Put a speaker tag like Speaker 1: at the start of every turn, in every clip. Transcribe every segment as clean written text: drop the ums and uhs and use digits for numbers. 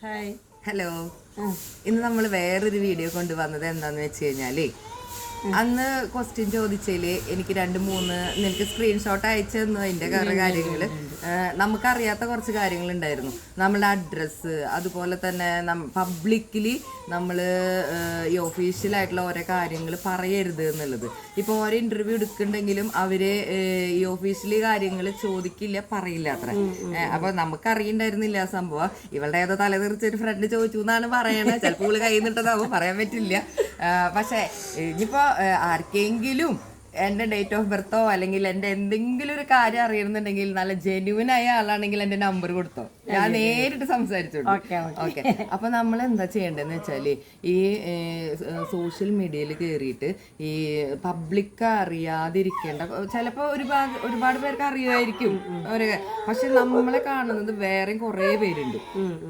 Speaker 1: Hi.
Speaker 2: Hello. ഇന്ന് നമ്മൾ വേറൊരു വീഡിയോ കൊണ്ടുവന്നത് എന്താന്ന് വെച്ച് കഴിഞ്ഞാല് അന്ന് ക്വസ്റ്റ്യൻ ചോദിച്ചതില് എനിക്ക് 2-3 നിനക്ക് സ്ക്രീൻഷോട്ട് അയച്ചു തന്നു. അതിന്റെ കുറെ കാര്യങ്ങള് നമുക്കറിയാത്ത കുറച്ച് കാര്യങ്ങളുണ്ടായിരുന്നു. നമ്മളുടെ അഡ്രസ്സ്, അതുപോലെ തന്നെ പബ്ലിക്കലി നമ്മൾ ഈ ഒഫീഷ്യലായിട്ടുള്ള ഓരോ കാര്യങ്ങൾ പറയരുത് എന്നുള്ളത്. ഇപ്പോൾ ഓരോ ഇന്റർവ്യൂ എടുക്കുന്നുണ്ടെങ്കിലും അവര് ഈ ഒഫീഷ്യലി കാര്യങ്ങൾ ചോദിക്കില്ല, പറയില്ല അത്ര. അപ്പൊ നമുക്കറിയണ്ടായിരുന്നില്ല ആ സംഭവം. ഇവളുടെ ഏതോ തലതെറിച്ചൊരു ഫ്രണ്ട് ചോദിച്ചു എന്നാണ് പറയണത്. ചിലപ്പോൾ ഇവള് കയ്യിൽ നിന്നിട്ടതാവും, പറയാൻ പറ്റില്ല. പക്ഷെ ഇനിയിപ്പോ ആർക്കെങ്കിലും എൻ്റെ ഡേറ്റ് ഓഫ് ബർത്തോ അല്ലെങ്കിൽ എൻ്റെ എന്തെങ്കിലും ഒരു കാര്യം അറിയണമെന്നുണ്ടെങ്കിൽ നല്ല ജെന്യുവൻ ആയ ആളാണെങ്കിൽ എൻ്റെ നമ്പർ കൊടുത്തോ, ഞാൻ നേരിട്ട് സംസാരിച്ചോളൂ. ഓക്കെ. അപ്പൊ നമ്മൾ എന്താ ചെയ്യേണ്ടതെന്ന് വെച്ചാല് ഈ സോഷ്യൽ മീഡിയയിൽ കയറിയിട്ട് ഈ പബ്ലിക് അറിയാതിരിക്കേണ്ട, ചിലപ്പോ ഒരുപാട് പേർക്ക് അറിയുമായിരിക്കും പക്ഷെ നമ്മളെ കാണുന്നത് വേറെയും കുറേ പേരുണ്ട്.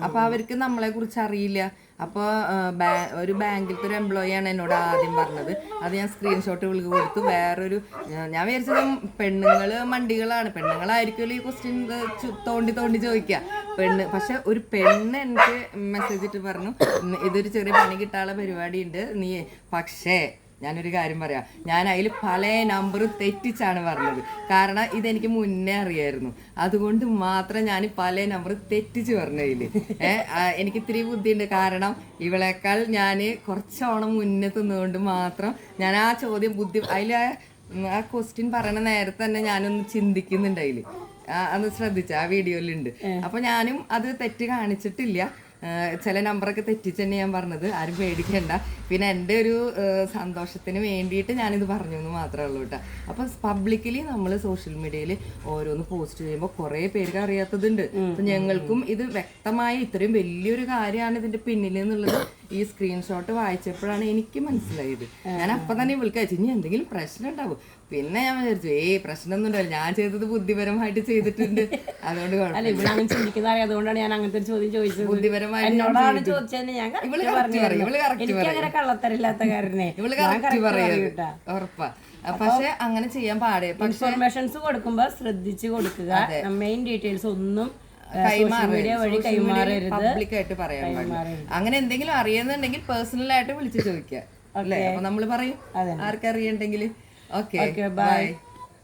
Speaker 2: അപ്പൊ അവർക്ക് നമ്മളെ കുറിച്ച് അറിയില്ല. അപ്പോൾ ഒരു ബാങ്കിലത്തെ ഒരു എംപ്ലോയിയാണ് എന്നോട് ആദ്യം പറഞ്ഞത്. അത് ഞാൻ സ്ക്രീൻഷോട്ട് വിളിക്ക് കൊടുത്തു. വേറൊരു ഞാൻ വിചാരിച്ചത് പെണ്ണുങ്ങള് മണ്ടികളാണ്, പെണ്ണുങ്ങളായിരിക്കുമല്ലോ ഈ ക്വസ്റ്റ്യൻ തോണ്ടി ചോദിക്കുക. പക്ഷെ ഒരു പെണ്ണ് എനിക്ക് മെസ്സേജ് ഇട്ട് പറഞ്ഞു, ഇതൊരു ചെറിയ പണി കിട്ടാനുള്ള പരിപാടി ഉണ്ട് നീ. പക്ഷേ ഞാനൊരു കാര്യം പറയാം, ഞാൻ അതിൽ പല നമ്പർ തെറ്റിച്ചാണ് പറഞ്ഞത്. കാരണം ഇതെനിക്ക് മുന്നേ അറിയായിരുന്നു, അതുകൊണ്ട് മാത്രം ഞാൻ പല നമ്പർ തെറ്റിച്ച് പറഞ്ഞതില്. എനിക്ക് ഇത്തിരി ബുദ്ധിയുണ്ട്. കാരണം ഇവളേക്കാൾ ഞാൻ കുറച്ചോണം മുന്നേ തിന്നുകൊണ്ട് മാത്രം ഞാൻ ആ ചോദ്യം ആ ക്വസ്റ്റ്യൻ പറയണ നേരത്തെ തന്നെ ഞാനൊന്ന് ചിന്തിക്കുന്നുണ്ട് അതിൽ. അന്ന് ശ്രദ്ധിച്ച ആ വീഡിയോയിലുണ്ട്. അപ്പൊ ഞാനും അത് തെറ്റ് കാണിച്ചിട്ടില്ല. ചില നമ്പറൊക്കെ തെറ്റിച്ച് തന്നെ ഞാൻ പറഞ്ഞത്, ആരും പേടിക്കണ്ട. പിന്നെ എൻ്റെ ഒരു സന്തോഷത്തിന് വേണ്ടിയിട്ട് ഞാനിത് പറഞ്ഞു എന്ന് മാത്രമേ ഉള്ളൂ കേട്ടോ. അപ്പം പബ്ലിക്കലി നമ്മൾ സോഷ്യൽ മീഡിയയിൽ ഓരോന്ന് പോസ്റ്റ് ചെയ്യുമ്പോൾ കുറേ പേർക്ക് അറിയാത്തതുണ്ട്. അപ്പം ഞങ്ങൾക്കും ഇത് വ്യക്തമായി ഇത്രയും വലിയൊരു കാര്യമാണ് ഇതിൻ്റെ പിന്നിൽ എന്നുള്ളത് ഈ സ്ക്രീൻഷോട്ട് വായിച്ചപ്പോഴാണ് എനിക്ക് മനസ്സിലായത്. ഞാൻ അപ്പം തന്നെ വിളിക്കയച്ചു, ഇനി എന്തെങ്കിലും പ്രശ്നം ഉണ്ടാവും. പിന്നെ ഞാൻ വിചാരിച്ചു പ്രശ്നമൊന്നും ഉണ്ടാവില്ല, ഞാൻ ചെയ്തത് ബുദ്ധിപരമായിട്ട് ചെയ്തിട്ടുണ്ട്, അതുകൊണ്ട്
Speaker 1: ചിന്തിക്കുന്ന അതുകൊണ്ടാണ് ഞാൻ അങ്ങനത്തെ ഒരു ചോദ്യം ചോദിച്ചത്.
Speaker 2: ബുദ്ധിപരമായിട്ട്
Speaker 1: കള്ളത്തരില്ലാത്ത കാരനെ
Speaker 2: ഉറപ്പാ. പക്ഷെ അങ്ങനെ ചെയ്യാൻ പാടേ.
Speaker 1: ഇൻഫർമേഷൻസ് കൊടുക്കുമ്പോ ശ്രദ്ധിച്ച് കൊടുക്കുക. മെയിൻ ഡീറ്റെയിൽസ് ഒന്നും
Speaker 2: പബ്ലിക്കായിട്ട് പറയാൻ പാടില്ല. അങ്ങനെ എന്തെങ്കിലും അറിയുന്നുണ്ടെങ്കിൽ പേഴ്സണലായിട്ട് വിളിച്ച് ചോദിക്കുക അല്ലേ. അപ്പൊ നമ്മള് പറയും ആർക്കറിയണ്ടെങ്കിൽ. Okay, by.